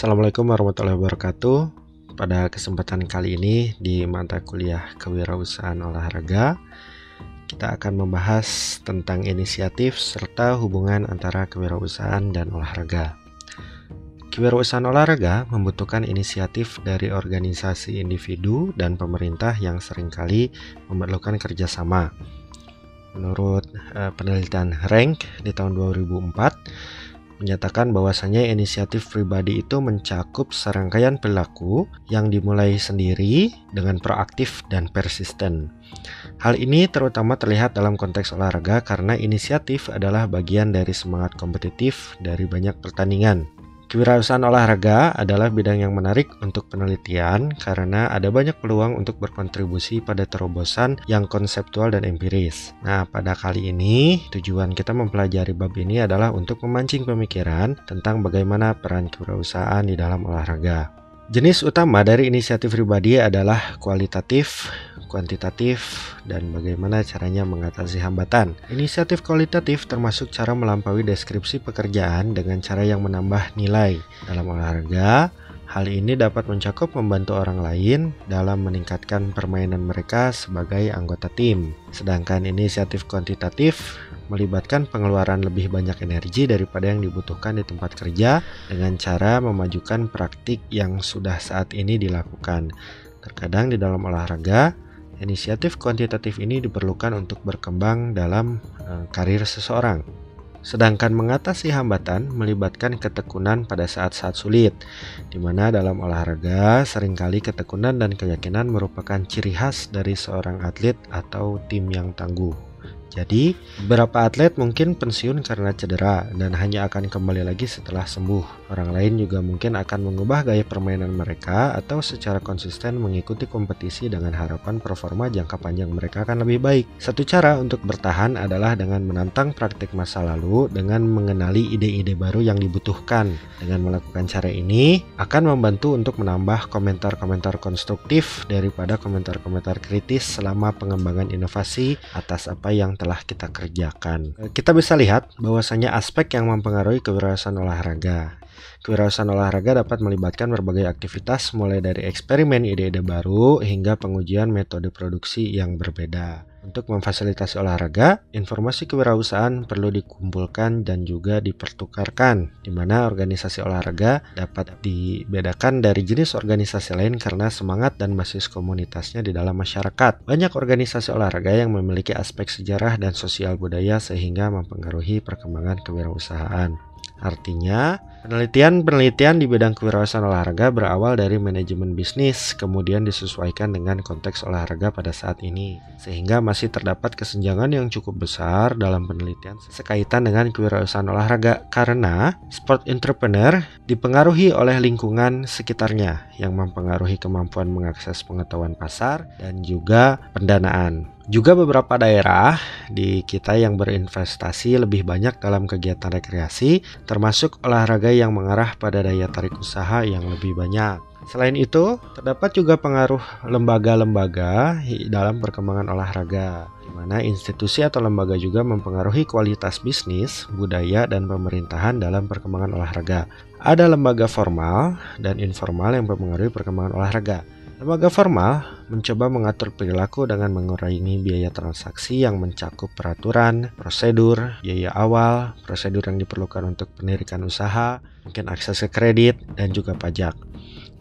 Assalamualaikum warahmatullahi wabarakatuh. Pada kesempatan kali ini di mata kuliah kewirausahaan olahraga, kita akan membahas tentang inisiatif serta hubungan antara kewirausahaan dan olahraga. Kewirausahaan olahraga membutuhkan inisiatif dari organisasi individu dan pemerintah yang seringkali memerlukan kerjasama. Menurut penelitian Rank di tahun 2004, menyatakan bahwasanya inisiatif pribadi itu mencakup serangkaian perilaku yang dimulai sendiri dengan proaktif dan persisten. Hal ini terutama terlihat dalam konteks olahraga karena inisiatif adalah bagian dari semangat kompetitif dari banyak pertandingan. Kewirausahaan olahraga adalah bidang yang menarik untuk penelitian karena ada banyak peluang untuk berkontribusi pada terobosan yang konseptual dan empiris. Nah, pada kali ini tujuan kita mempelajari bab ini adalah untuk memancing pemikiran tentang bagaimana peran kewirausahaan di dalam olahraga. Jenis utama dari inisiatif pribadi adalah kualitatif, kuantitatif, dan bagaimana caranya mengatasi hambatan. Inisiatif kualitatif termasuk cara melampaui deskripsi pekerjaan dengan cara yang menambah nilai. Dalam olahraga, hal ini dapat mencakup membantu orang lain dalam meningkatkan permainan mereka sebagai anggota tim. Sedangkan inisiatif kuantitatif melibatkan pengeluaran lebih banyak energi daripada yang dibutuhkan di tempat kerja dengan cara memajukan praktik yang sudah saat ini dilakukan. Terkadang di dalam olahraga, inisiatif kuantitatif ini diperlukan untuk berkembang dalam karir seseorang. Sedangkan mengatasi hambatan melibatkan ketekunan pada saat-saat sulit, di mana dalam olahraga seringkali ketekunan dan keyakinan merupakan ciri khas dari seorang atlet atau tim yang tangguh. Jadi, beberapa atlet mungkin pensiun karena cedera dan hanya akan kembali lagi setelah sembuh. Orang lain juga mungkin akan mengubah gaya permainan mereka atau secara konsisten mengikuti kompetisi dengan harapan performa jangka panjang mereka akan lebih baik. Satu cara untuk bertahan adalah dengan menantang praktik masa lalu dengan mengenali ide-ide baru yang dibutuhkan. Dengan melakukan cara ini akan membantu untuk menambah komentar-komentar konstruktif daripada komentar-komentar kritis selama pengembangan inovasi atas apa yang telah kita kerjakan. Kita bisa lihat bahwasanya aspek yang mempengaruhi kewirausahaan olahraga. Kewirausahaan olahraga dapat melibatkan berbagai aktivitas mulai dari eksperimen ide-ide baru hingga pengujian metode produksi yang berbeda. Untuk memfasilitasi olahraga, informasi kewirausahaan perlu dikumpulkan dan juga dipertukarkan, di mana organisasi olahraga dapat dibedakan dari jenis organisasi lain karena semangat dan basis komunitasnya di dalam masyarakat. Banyak organisasi olahraga yang memiliki aspek sejarah dan sosial budaya sehingga mempengaruhi perkembangan kewirausahaan. Artinya, penelitian di bidang kewirausahaan olahraga berawal dari manajemen bisnis, kemudian disesuaikan dengan konteks olahraga pada saat ini, sehingga masih terdapat kesenjangan yang cukup besar dalam penelitian sekaitan dengan kewirausahaan olahraga karena sport entrepreneur dipengaruhi oleh lingkungan sekitarnya yang mempengaruhi kemampuan mengakses pengetahuan pasar dan juga pendanaan. Juga beberapa daerah di kita yang berinvestasi lebih banyak dalam kegiatan rekreasi, termasuk olahraga yang mengarah pada daya tarik usaha yang lebih banyak. Selain itu, terdapat juga pengaruh lembaga-lembaga dalam perkembangan olahraga, di mana institusi atau lembaga juga mempengaruhi kualitas bisnis, budaya, dan pemerintahan dalam perkembangan olahraga. Ada lembaga formal dan informal yang mempengaruhi perkembangan olahraga. Lembaga formal mencoba mengatur perilaku dengan mengurangi biaya transaksi yang mencakup peraturan, prosedur, biaya awal, prosedur yang diperlukan untuk penarikan usaha, mungkin akses ke kredit, dan juga pajak.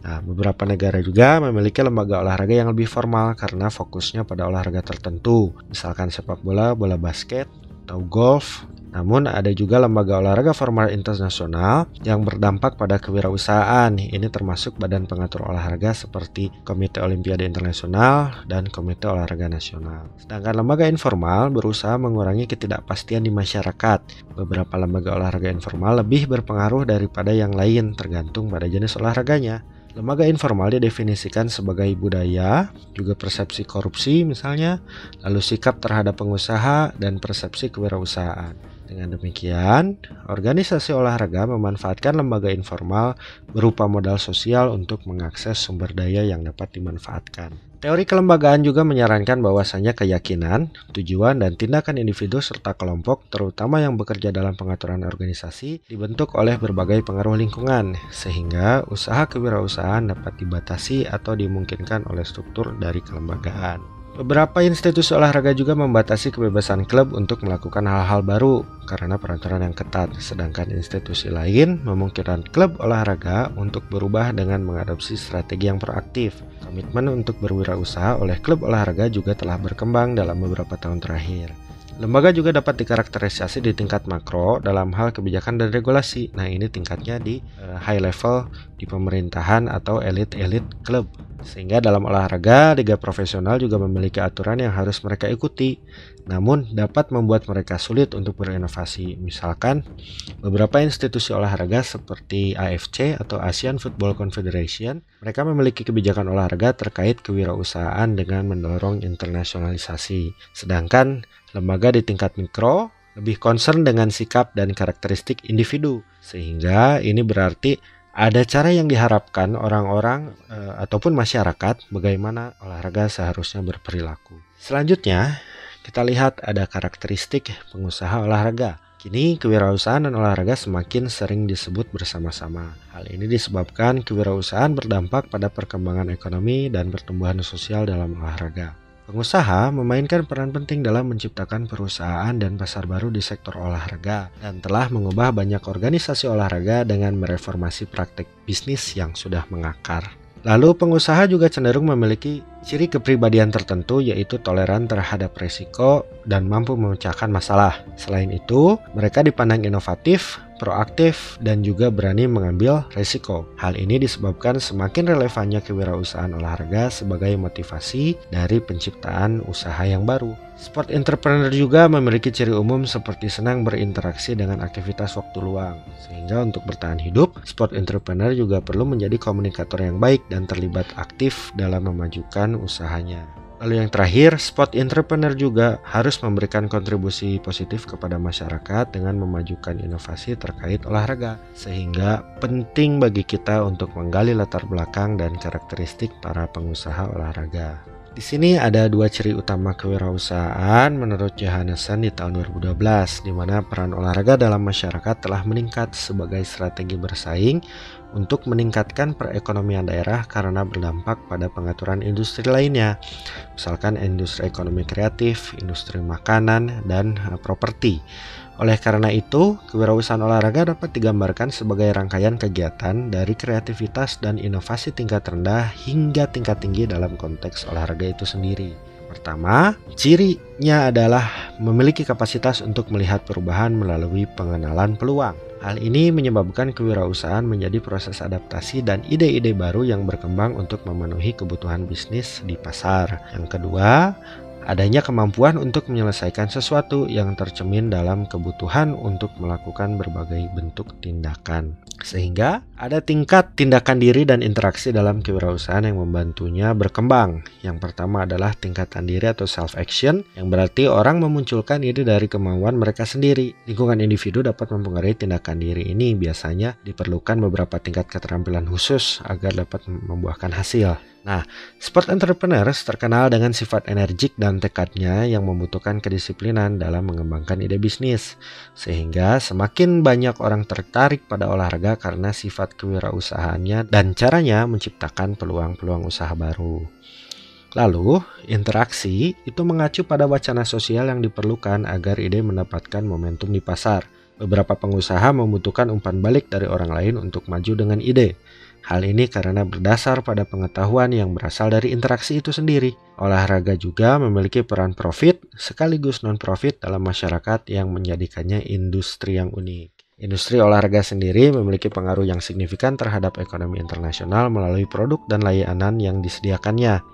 Nah, beberapa negara juga memiliki lembaga olahraga yang lebih formal karena fokusnya pada olahraga tertentu, misalkan sepak bola, bola basket, atau golf. Namun ada juga lembaga olahraga formal internasional yang berdampak pada kewirausahaan. Ini termasuk badan pengatur olahraga seperti Komite Olimpiade Internasional dan Komite Olahraga Nasional. Sedangkan lembaga informal berusaha mengurangi ketidakpastian di masyarakat. Beberapa lembaga olahraga informal lebih berpengaruh daripada yang lain tergantung pada jenis olahraganya. Lembaga informal didefinisikan sebagai budaya, juga persepsi korupsi misalnya, lalu sikap terhadap pengusaha dan persepsi kewirausahaan. Dengan demikian, organisasi olahraga memanfaatkan lembaga informal berupa modal sosial untuk mengakses sumber daya yang dapat dimanfaatkan. Teori kelembagaan juga menyarankan bahwasannya keyakinan, tujuan, dan tindakan individu serta kelompok, terutama yang bekerja dalam pengaturan organisasi, dibentuk oleh berbagai pengaruh lingkungan, sehingga usaha kewirausahaan dapat dibatasi atau dimungkinkan oleh struktur dari kelembagaan. Beberapa institusi olahraga juga membatasi kebebasan klub untuk melakukan hal-hal baru karena peraturan yang ketat, sedangkan institusi lain memungkinkan klub olahraga untuk berubah dengan mengadopsi strategi yang proaktif. Komitmen untuk berwirausaha oleh klub olahraga juga telah berkembang dalam beberapa tahun terakhir. Lembaga juga dapat dikarakterisasi di tingkat makro dalam hal kebijakan dan regulasi. Nah, ini tingkatnya di high level di pemerintahan atau elit-elit klub. Sehingga dalam olahraga, liga profesional juga memiliki aturan yang harus mereka ikuti. Namun, dapat membuat mereka sulit untuk berinovasi. Misalkan, beberapa institusi olahraga seperti AFC atau Asian Football Confederation, mereka memiliki kebijakan olahraga terkait kewirausahaan dengan mendorong internasionalisasi. Sedangkan lembaga di tingkat mikro lebih concern dengan sikap dan karakteristik individu. Sehingga ini berarti ada cara yang diharapkan orang-orang ataupun masyarakat bagaimana olahraga seharusnya berperilaku. Selanjutnya, kita lihat ada karakteristik pengusaha olahraga. Kini kewirausahaan dan olahraga semakin sering disebut bersama-sama. Hal ini disebabkan kewirausahaan berdampak pada perkembangan ekonomi dan pertumbuhan sosial dalam olahraga. Pengusaha memainkan peran penting dalam menciptakan perusahaan dan pasar baru di sektor olahraga dan telah mengubah banyak organisasi olahraga dengan mereformasi praktik bisnis yang sudah mengakar. Lalu pengusaha juga cenderung memiliki ciri kepribadian tertentu yaitu toleran terhadap risiko dan mampu memecahkan masalah. Selain itu, mereka dipandang inovatif, proaktif, dan juga berani mengambil risiko. Hal ini disebabkan semakin relevannya kewirausahaan olahraga sebagai motivasi dari penciptaan usaha yang baru. Sport entrepreneur juga memiliki ciri umum seperti senang berinteraksi dengan aktivitas waktu luang. Sehingga untuk bertahan hidup, sport entrepreneur juga perlu menjadi komunikator yang baik dan terlibat aktif dalam memajukan usahanya. Lalu yang terakhir, sport entrepreneur juga harus memberikan kontribusi positif kepada masyarakat dengan memajukan inovasi terkait olahraga. Sehingga penting bagi kita untuk menggali latar belakang dan karakteristik para pengusaha olahraga. Di sini ada dua ciri utama kewirausahaan menurut Johannessen di tahun 2012, di mana peran olahraga dalam masyarakat telah meningkat sebagai strategi bersaing untuk meningkatkan perekonomian daerah karena berdampak pada pengaturan industri lainnya, misalkan industri ekonomi kreatif, industri makanan, dan properti. Oleh karena itu, kewirausahaan olahraga dapat digambarkan sebagai rangkaian kegiatan dari kreativitas dan inovasi tingkat rendah hingga tingkat tinggi dalam konteks olahraga itu sendiri. Pertama, cirinya adalah memiliki kapasitas untuk melihat perubahan melalui pengenalan peluang. Hal ini menyebabkan kewirausahaan menjadi proses adaptasi dan ide-ide baru yang berkembang untuk memenuhi kebutuhan bisnis di pasar. Yang kedua, adanya kemampuan untuk menyelesaikan sesuatu yang tercermin dalam kebutuhan untuk melakukan berbagai bentuk tindakan. Sehingga ada tingkat tindakan diri dan interaksi dalam kewirausahaan yang membantunya berkembang. Yang pertama adalah tingkatan diri atau self-action, yang berarti orang memunculkan ide dari kemauan mereka sendiri. Lingkungan individu dapat mempengaruhi tindakan diri ini. Biasanya diperlukan beberapa tingkat keterampilan khusus agar dapat membuahkan hasil. Nah, sport entrepreneurs terkenal dengan sifat energik dan tekadnya yang membutuhkan kedisiplinan dalam mengembangkan ide bisnis. Sehingga semakin banyak orang tertarik pada olahraga karena sifat kewirausahaannya dan caranya menciptakan peluang-peluang usaha baru. Lalu, interaksi itu mengacu pada wacana sosial yang diperlukan agar ide mendapatkan momentum di pasar. Beberapa pengusaha membutuhkan umpan balik dari orang lain untuk maju dengan ide. Hal ini karena berdasar pada pengetahuan yang berasal dari interaksi itu sendiri. Olahraga juga memiliki peran profit sekaligus non-profit dalam masyarakat yang menjadikannya industri yang unik. Industri olahraga sendiri memiliki pengaruh yang signifikan terhadap ekonomi internasional melalui produk dan layanan yang disediakannya.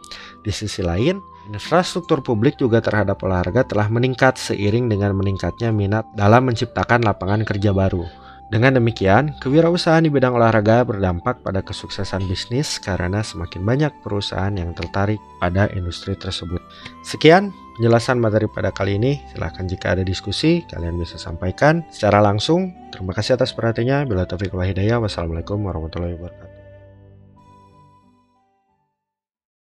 Di sisi lain, infrastruktur publik juga terhadap olahraga telah meningkat seiring dengan meningkatnya minat dalam menciptakan lapangan kerja baru. Dengan demikian, kewirausahaan di bidang olahraga berdampak pada kesuksesan bisnis karena semakin banyak perusahaan yang tertarik pada industri tersebut. Sekian penjelasan materi pada kali ini. Silahkan jika ada diskusi, kalian bisa sampaikan secara langsung. Terima kasih atas perhatiannya. Bila taufiq wal hidayah. Wassalamualaikum warahmatullahi wabarakatuh.